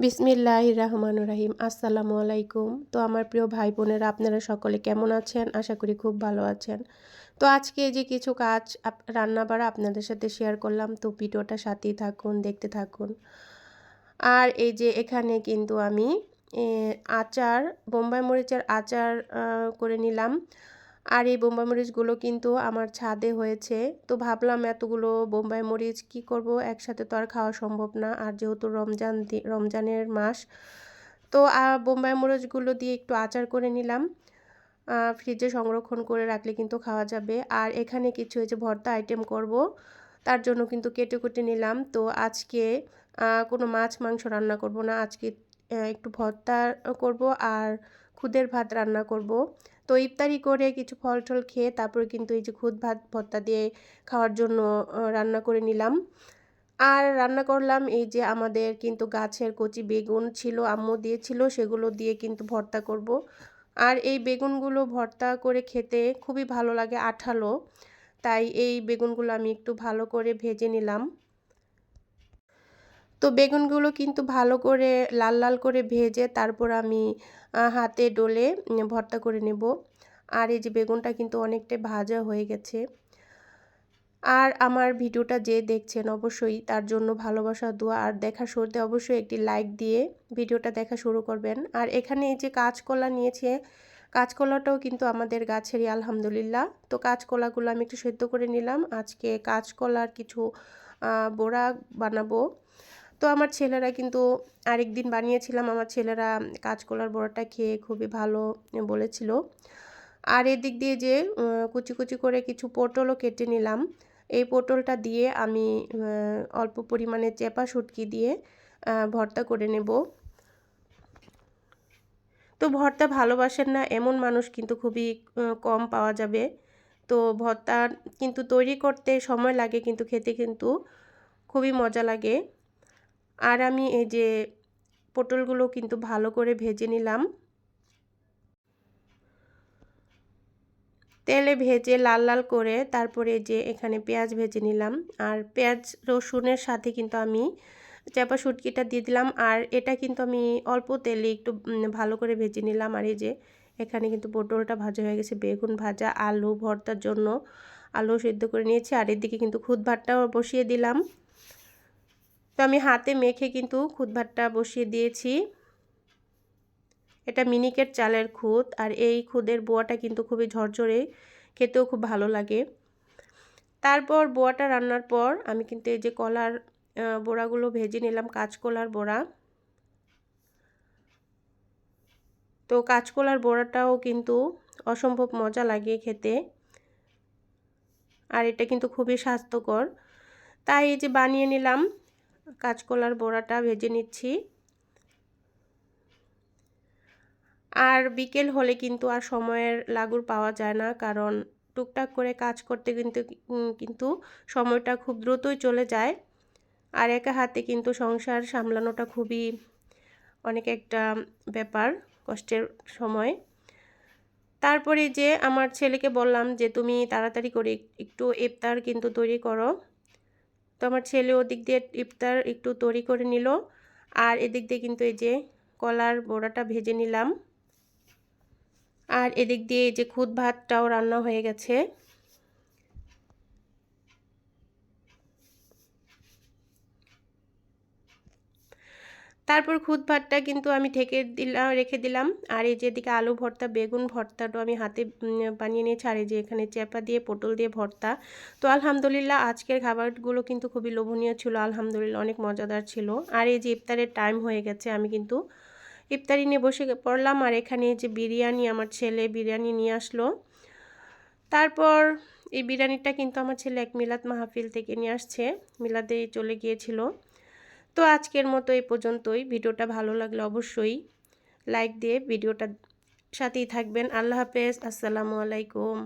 বিসমিল্লাহির রহমানির রহিম। আসসালামু আলাইকুম। তো আমার প্রিয় ভাই বোনেরা, আপনারা সকলে কেমন আছেন? আশা করি খুব ভালো আছেন। তো আজকে যে কিছু কাজ রান্না বাড়া আপনাদের সাথে শেয়ার করলাম, তো ভিডিওটা সাথেই থাকুন, দেখতে থাকুন। আর এই যে এখানে কিন্তু আমি আচার, বোম্বাই মরিচের আচার করে নিলাম। আর এই বোম্বাই মরিচগুলো কিন্তু আমার ছাদে হয়েছে। তো ভাবলাম এতগুলো বোম্বাই মরিচ কি করব, একসাথে তো আর খাওয়া সম্ভব না। আর যেহেতু রমজানের মাস, তো বোম্বাই মরিচগুলো দিয়ে একটু আচার করে নিলাম। ফ্রিজে সংরক্ষণ করে রাখলে কিন্তু খাওয়া যাবে। আর এখানে কিছু এই যে ভর্তা আইটেম করব, তার জন্য কিন্তু কেটে কুটে নিলাম। তো আজকে কোনো মাছ মাংস রান্না করব না, আজকে একটু ভর্তা করব আর খুদের ভাত রান্না করব। তো ইফতারি করে কিছু ফল টল খেয়ে তারপরে কিন্তু এই যে খুদ ভাত ভর্তা দিয়ে খাওয়ার জন্য রান্না করে নিলাম। আর রান্না করলাম এই যে আমাদের কিন্তু গাছের কচি বেগুন ছিল, আম্মু দিয়েছিল, সেগুলো দিয়ে কিন্তু ভর্তা করব। আর এই বেগুনগুলো ভর্তা করে খেতে খুবই ভালো লাগে, আঠালো। তাই এই বেগুনগুলো আমি একটু ভালো করে ভেজে নিলাম। তো বেগুনগুলো কিন্তু ভালো করে লাল লাল করে ভেজে তারপর আমি হাতে ডলে ভর্তা করে নেব। আর এই যে বেগুনটা কিন্তু অনেকটাই ভাজা হয়ে গেছে। আর আমার ভিডিওটা যে দেখছেন অবশ্যই তার জন্য ভালোবাসা, দোয়া আর দেখা শুরুতে অবশ্যই একটি লাইক দিয়ে ভিডিওটা দেখা শুরু করবেন। আর এখানে এই যে কাঁচকলা নিয়েছে, কাঁচকলাটাও কিন্তু আমাদের গাছেরই আলহামদুলিল্লাহ। তো কাঁচকলাগুলো আমি একটু সেদ্ধ করে নিলাম। আজকে কাঁচকলার কিছু বড়া বানাবো। তো আমার ছেলেরা কিন্তু আরেকদিন বানিয়েছিলাম, আমার ছেলেরা কাঁচকলার বড়াটা খেয়ে খুবই ভালো বলেছিল। আর এদিক দিয়ে যে কুচি কুচি করে কিছু পটলও কেটে নিলাম। এই পটলটা দিয়ে আমি অল্প পরিমাণে চেপা শুটকি দিয়ে ভর্তা করে নেব। তো ভর্তা ভালোবাসেন না এমন মানুষ কিন্তু খুবই কম পাওয়া যাবে। তো ভর্তা কিন্তু তৈরি করতে সময় লাগে, কিন্তু খেতে কিন্তু খুবই মজা লাগে। আর আমি এই যে পটলগুলো কিন্তু ভালো করে ভেজে নিলাম, তেলে ভেজে লাল লাল করে। তারপরে যে এখানে পেঁয়াজ ভেজে নিলাম, আর পেঁয়াজ রসুনের সাথে কিন্তু আমি চাপা শুটকিটা দিয়ে দিলাম। আর এটা কিন্তু আমি অল্প তেলে একটু ভালো করে ভেজে নিলাম। আর এই যে এখানে কিন্তু পটলটা ভাজা হয়ে গেছে, বেগুন ভাজা, আলু ভর্তার জন্য আলু সিদ্ধ করে নিয়েছি। আর এদিকে কিন্তু খুদ ভাতটাও বসিয়ে দিলাম। তো আমি হাতে মেখে কিন্তু খুদ ভাতটা বসিয়ে দিয়েছি। এটা মিনিকেট চালের খুদ, আর এই খুদের বোয়াটা কিন্তু খুবই ঝরঝরে, খেতেও খুব ভালো লাগে। তারপর বোয়াটা রান্নার পর আমি কিন্তু এই যে কলার বড়াগুলো ভেজে নিলাম, কাঁচকলার বড়া। তো কাঁচকলার বড়াটাও কিন্তু অসম্ভব মজা লাগে খেতে, আর এটা কিন্তু খুবই স্বাস্থ্যকর। তাই এই যে বানিয়ে নিলাম, কাঁচকলার বড়াটা ভেজে নিচ্ছি। আর বিকেল হলে কিন্তু আর সময়ের লাগুর পাওয়া যায় না, কারণ টুকটাক করে কাজ করতে কিন্তু কিন্তু সময়টা খুব দ্রুতই চলে যায়। আর একা হাতে কিন্তু সংসার সামলানোটা খুবই অনেক একটা ব্যাপার, কষ্টের সময়। তারপরে যে আমার ছেলেকে বললাম যে তুমি তাড়াতাড়ি করে একটু ইফতার কিন্তু তৈরি করো। তো আমার ছেলে ওদিক দিয়ে ইফতার একটু তৈরি করে নিল। আর এদিক দিয়ে কিন্তু এই যে কলার বড়াটা ভেজে নিলাম। আর এদিক দিয়ে এই যে খুদ ভাতটাও রান্না হয়ে গেছে। তারপর খুদ ভাতটা কিন্তু আমি রেখে দিলাম। আর এই যে এদিকে আলু ভর্তা, বেগুন ভর্তাটাও আমি হাতে বানিয়ে নিয়েছি। আর এই যে এখানে চেপা দিয়ে পটল দিয়ে ভর্তা। তো আলহামদুলিল্লাহ আজকের খাবারগুলো কিন্তু খুবই লোভনীয় ছিল, আলহামদুলিল্লাহ অনেক মজাদার ছিল। আর এই যে ইফতারের টাইম হয়ে গেছে, আমি কিন্তু ইফতারি নিয়ে বসে পড়লাম। আর এখানে যে বিরিয়ানি, আমার ছেলে বিরিয়ানি নিয়ে আসলো। তারপর এই বিরিয়ানিটা কিন্তু আমার ছেলে এক মিলাদ মাহফিল থেকে নিয়ে আসছে, মিলাদেই চলে গিয়েছিল। তো আজকের মতো এই পর্যন্তই। ভিডিওটা ভালো লাগলে অবশ্যই লাইক দিয়ে ভিডিওটা সাথেই থাকবেন। আল্লাহ হাফেজ, আসসালামু আলাইকুম।